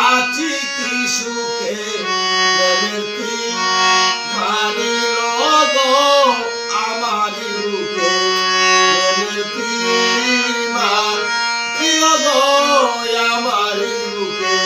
আছি কি সুখে প্রেমের তীর মারিল গো আমারি বুকে প্রেমের তীর মারিল গো আমারি বুকে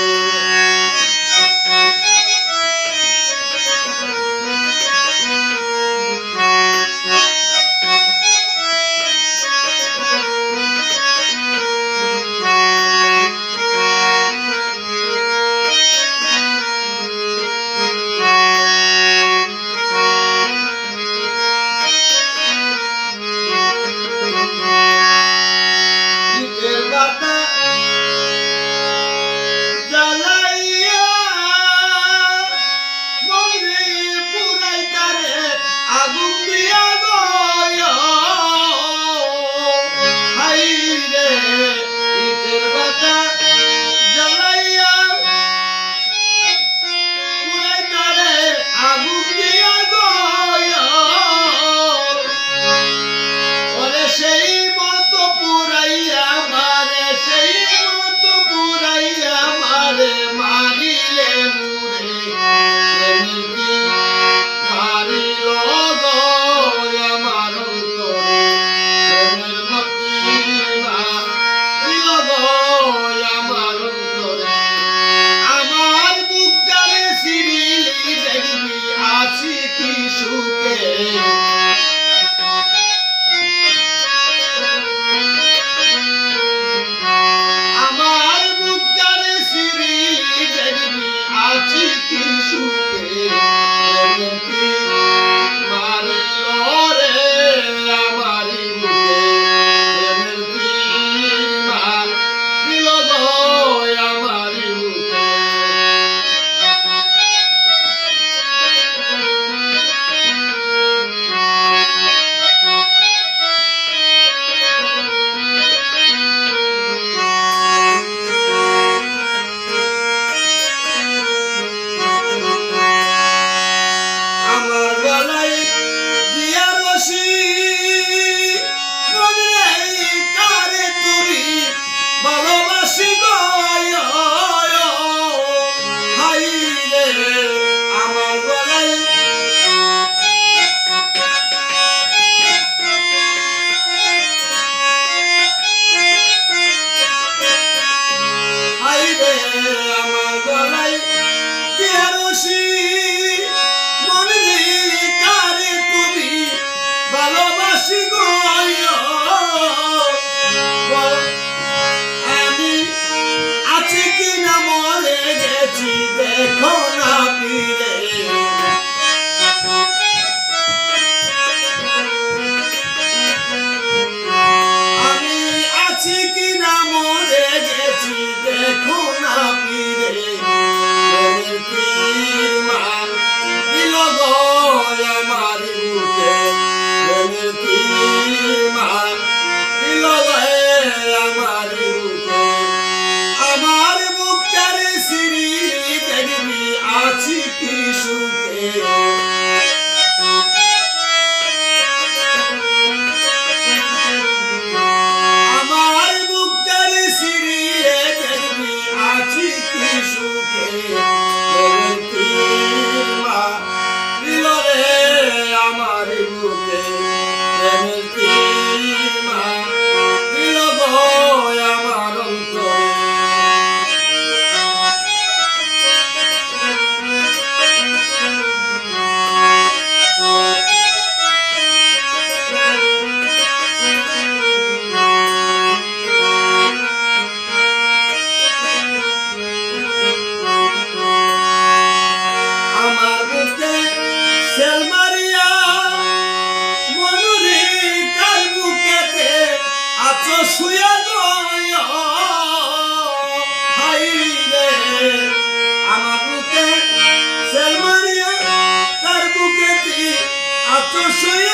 দেখো না ফিরে আমি আছি কি না মরে গেছি দেখো না ফিরে প্রেমের তীর মারিল গো আমার বুকে প্রেমের তীর মারিল গো আমার বুকে আমার বুকের সিঁড়ি দেখবি আছি কি সুখে আমার বুকের সিঁড়ি দেখবি আছি কি সুখে প্রেমের তীর মারিল রে আমার বুকে প্রেমের তীর মারিল গো আমার অন্তরে শুয়া গয় হাই রে আমার বুকে সেল মারিয়া তার বুকে আছো শুয়া